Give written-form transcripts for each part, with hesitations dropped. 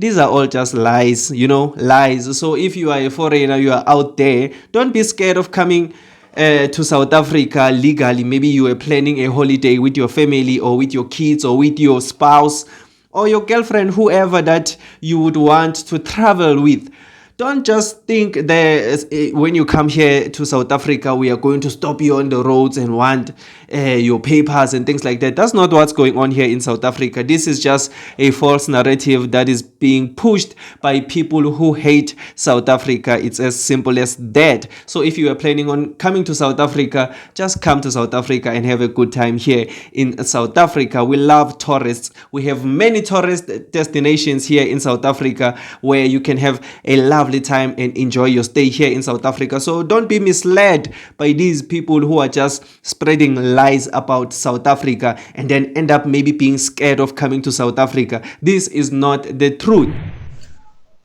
These are all just lies, lies. So if you are a foreigner, you are out there, don't be scared of coming to South Africa legally. Maybe you are planning a holiday with your family or with your kids or with your spouse or your girlfriend, whoever that you would want to travel with. Don't just think that when you come here to South Africa, we are going to stop you on the roads and want your papers and things like that. That's not what's going on here in South Africa. This is just a false narrative that is being pushed by people who hate South Africa. It's as simple as that. So if you are planning on coming to South Africa, just come to South Africa and have a good time here in South Africa. We love tourists. We have many tourist destinations here in South Africa where you can have a lovely time and enjoy your stay here in South Africa. So don't be misled by these people who are just spreading lies about South Africa and then end up maybe being scared of coming to South Africa. This is not the truth.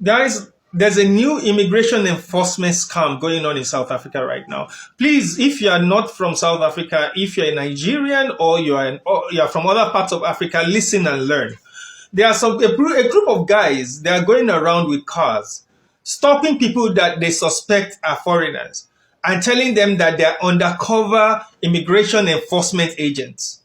Guys, there's a new immigration enforcement scam going on in South Africa right now. Please, if you are not from South Africa, if you're a Nigerian or you're from other parts of Africa, listen and learn. There are a group of guys, they are going around with cars, stopping people that they suspect are foreigners and telling them that they're undercover immigration enforcement agents.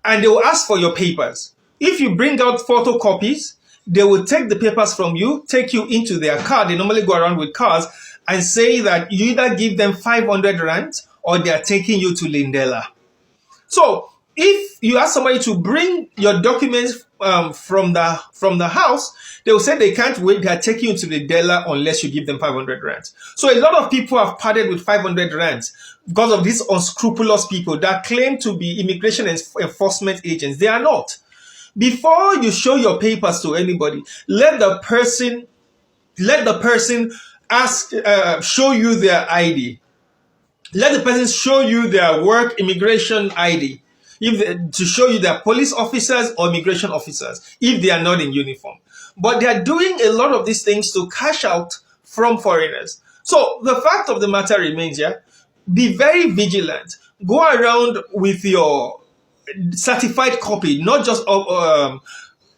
And they will ask for your papers. If you bring out photocopies, they will take the papers from you, take you into their car. They normally go around with cars and say that you either give them 500 rand or they are taking you to Lindela. So if you ask somebody to bring your documents from the house, they will say they can't wait. They are taking you to the Dela unless you give them 500 rand. So a lot of people have parted with 500 rand because of these unscrupulous people that claim to be immigration enforcement agents. They are not. Before you show your papers to anybody, let the person show you their ID. Let the person show you their work immigration ID. To show you their police officers or immigration officers, if they are not in uniform. But they are doing a lot of these things to cash out from foreigners. So the fact of the matter remains, be very vigilant. Go around with your certified copy, not just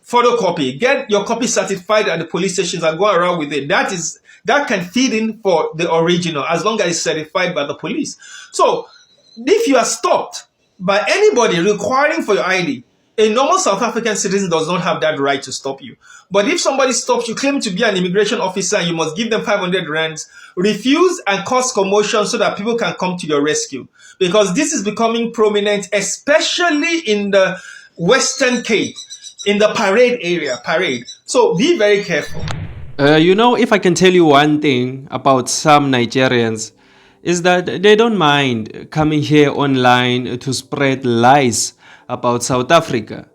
photocopy. Get your copy certified at the police stations and go around with it. That can feed in for the original as long as it's certified by the police. So if you are stopped by anybody requiring for your ID, a normal South African citizen does not have that right to stop you. But if somebody stops you, claim to be an immigration officer, and you must give them 500 rands, refuse and cause commotion so that people can come to your rescue. Because this is becoming prominent, especially in the Western Cape, in the parade area. So be very careful. If I can tell you one thing about some Nigerians, is that they don't mind coming here online to spread lies about South Africa.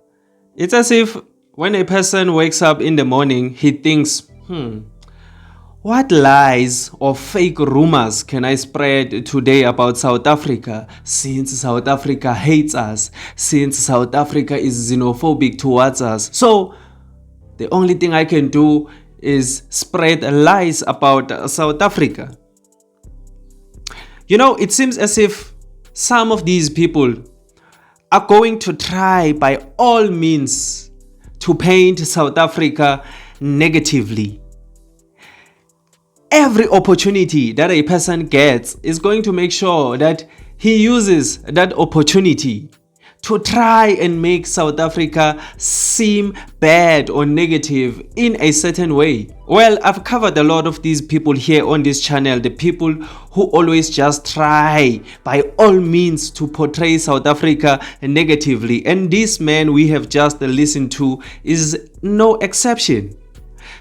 It's as if when a person wakes up in the morning, he thinks, what lies or fake rumors can I spread today about South Africa, since South Africa hates us, since South Africa is xenophobic towards us. So the only thing I can do is spread lies about South Africa. It seems as if some of these people are going to try by all means to paint South Africa negatively. Every opportunity that a person gets is going to make sure that he uses that opportunity to try and make South Africa seem bad or negative in a certain way. Well, I've covered a lot of these people here on this channel, the people who always just try by all means to portray South Africa negatively. And this man we have just listened to is no exception.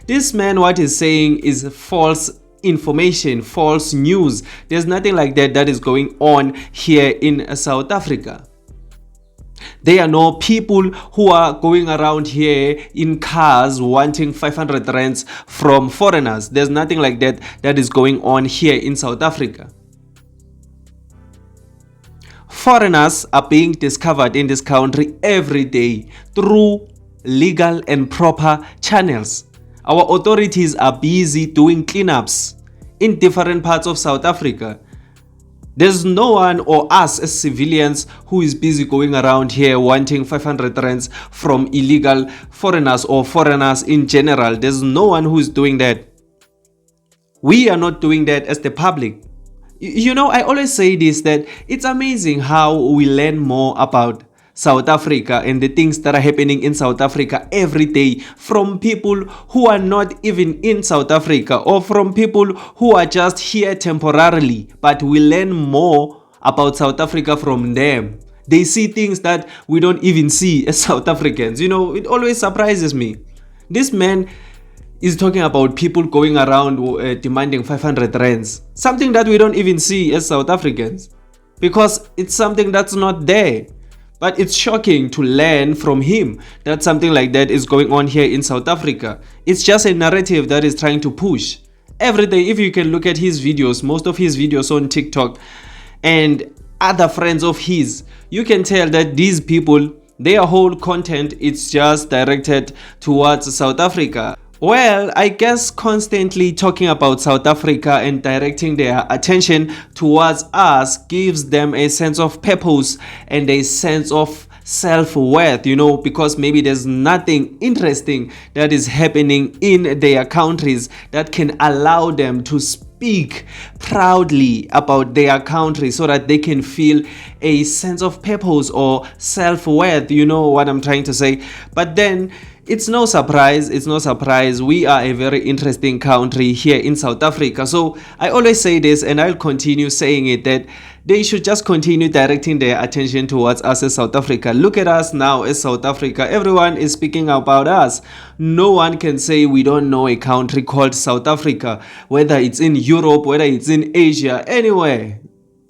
This man, what he's saying is false information, false news. There's nothing like that is going on here in South Africa. There are no people who are going around here in cars wanting 500 rands from foreigners. There's nothing like that is going on here in South Africa. Foreigners are being discovered in this country every day through legal and proper channels. Our authorities are busy doing cleanups in different parts of South Africa. There's no one or us as civilians who is busy going around here wanting 500 rands from illegal foreigners or foreigners in general. There's no one who is doing that. We are not doing that as the public. You know, I always say this, that it's amazing how we learn more about South Africa and the things that are happening in South Africa every day from people who are not even in South Africa, or from people who are just here temporarily, but we learn more about South Africa from them. They see things that we don't even see as South Africans. You know, it always surprises me. This man is talking about people going around demanding 500 rands, something that we don't even see as South Africans, because it's something that's not there. But it's shocking to learn from him that something like that is going on here in South Africa. It's just a narrative that is trying to push. Every day, if you can look at his videos, most of his videos on TikTok and other friends of his, you can tell that these people, their whole content, it's just directed towards South Africa. Well, I guess constantly talking about South Africa and directing their attention towards us gives them a sense of purpose and a sense of self-worth, you know, because maybe there's nothing interesting that is happening in their countries that can allow them to speak proudly about their country so that they can feel a sense of purpose or self-worth. You know what I'm trying to say? But then it's no surprise we are a very interesting country here in South Africa. So I always say this, and I'll continue saying it, that they should just continue directing their attention towards us as South Africa. Look at us now as South Africa. Everyone is speaking about us. No one can say we don't know a country called South Africa, whether it's in Europe, whether it's in Asia, anywhere.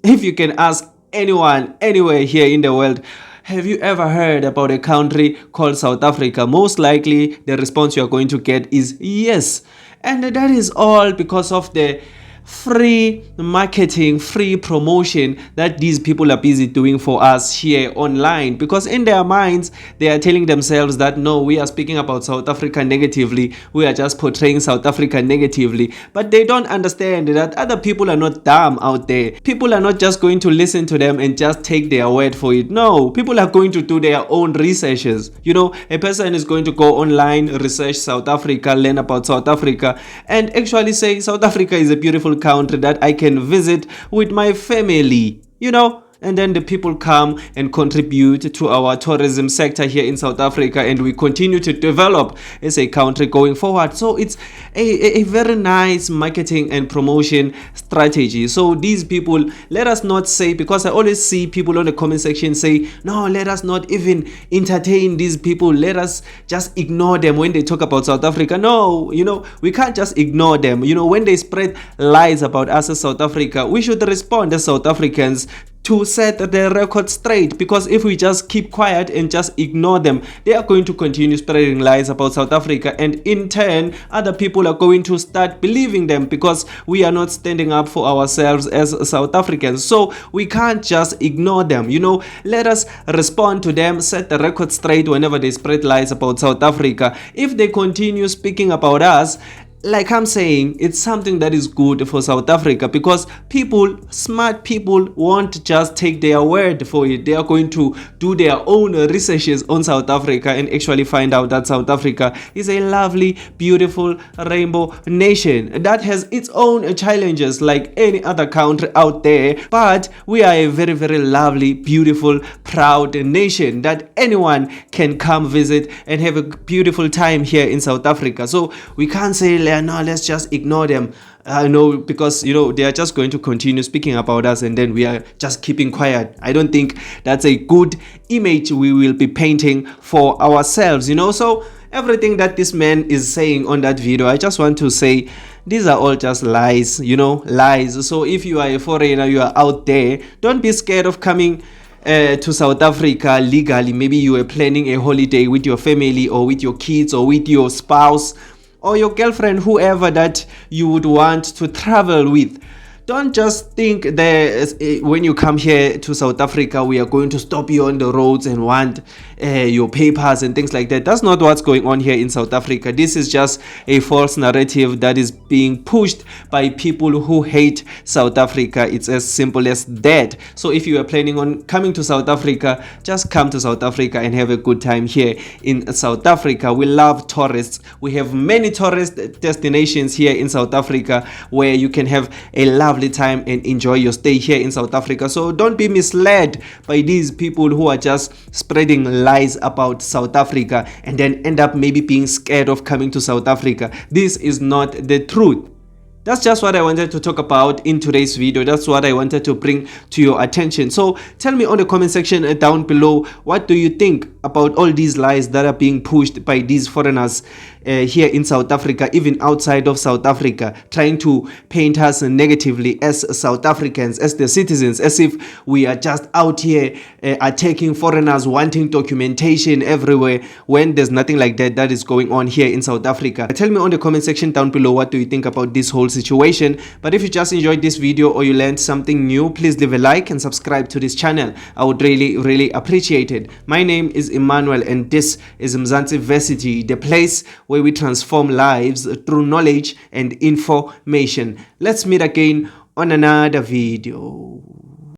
If you can ask anyone anywhere here in the world, have you ever heard about a country called South Africa? Most likely the response you are going to get is yes. And that is all because of the free marketing, free promotion that these people are busy doing for us here online, because in their minds they are telling themselves that no, we are speaking about South Africa negatively, we are just portraying South Africa negatively. But they don't understand that other people are not dumb out there. People are not just going to listen to them and just take their word for it. No, people are going to do their own researches. You know, a person is going to go online, research South Africa, learn about South Africa, and actually say South Africa is a beautiful country that I can visit with my family, you know. And then the people come and contribute to our tourism sector here in South Africa, and we continue to develop as a country going forward. So it's a very nice marketing and promotion strategy. So these people, let us not say, because I always see people on the comment section say, no, let us not even entertain these people, let us just ignore them when they talk about South Africa. No, you know, we can't just ignore them. You know, when they spread lies about us as South Africa, we should respond as South Africans to set the record straight, because if we just keep quiet and just ignore them, they are going to continue spreading lies about South Africa, and in turn other people are going to start believing them, because we are not standing up for ourselves as South Africans. So we can't just ignore them, you know. Let us respond to them, set the record straight whenever they spread lies about South Africa. If they continue speaking about us, like I'm saying, it's something that is good for South Africa, because people, smart people, won't just take their word for it. They are going to do their own researches on South Africa and actually find out that South Africa is a lovely, beautiful rainbow nation that has its own challenges like any other country out there, but we are a very, very lovely, beautiful, proud nation that anyone can come visit and have a beautiful time here in South Africa. So we can't say, no, let's just ignore them. No, because you know, they are just going to continue speaking about us, and then we are just keeping quiet. I don't think that's a good image we will be painting for ourselves, you know. So everything that this man is saying on that video, I just want to say, these are all just lies, you know, lies. So if you are a foreigner, you are out there, don't be scared of coming to South Africa legally. Maybe you are planning a holiday with your family or with your kids or with your spouse or your girlfriend, whoever that you would want to travel with. don't just think that when you come here to South Africa, we are going to stop you on the roads and want your papers and things like that. That's not what's going on here in South Africa. This is just a false narrative that is being pushed by people who hate South Africa. It's as simple as that. So if you are planning on coming to South Africa, just come to South Africa and have a good time here in South Africa. We love tourists. We have many tourist destinations here in South Africa where you can have a lovely time and enjoy your stay here in South Africa. So don't be misled by these people who are just spreading lies about South Africa and then end up maybe being scared of coming to South Africa. This is not the truth. That's just what I wanted to talk about in today's video. That's what I wanted to bring to your attention. So tell me on the comment section down below, what do you think about all these lies that are being pushed by these foreigners here in South Africa, even outside of South Africa, trying to paint us negatively as South Africans, as the citizens, as if we are just out here attacking foreigners, wanting documentation everywhere, when there's nothing like that is going on here in South Africa. Tell me on the comment section down below, what do you think about this whole situation? But if you just enjoyed this video or you learned something new, please leave a like and subscribe to this channel. I would really appreciate it. My name is Emmanuel and this is Mzansi Versity, the place where we transform lives through knowledge and information. Let's meet again on another video.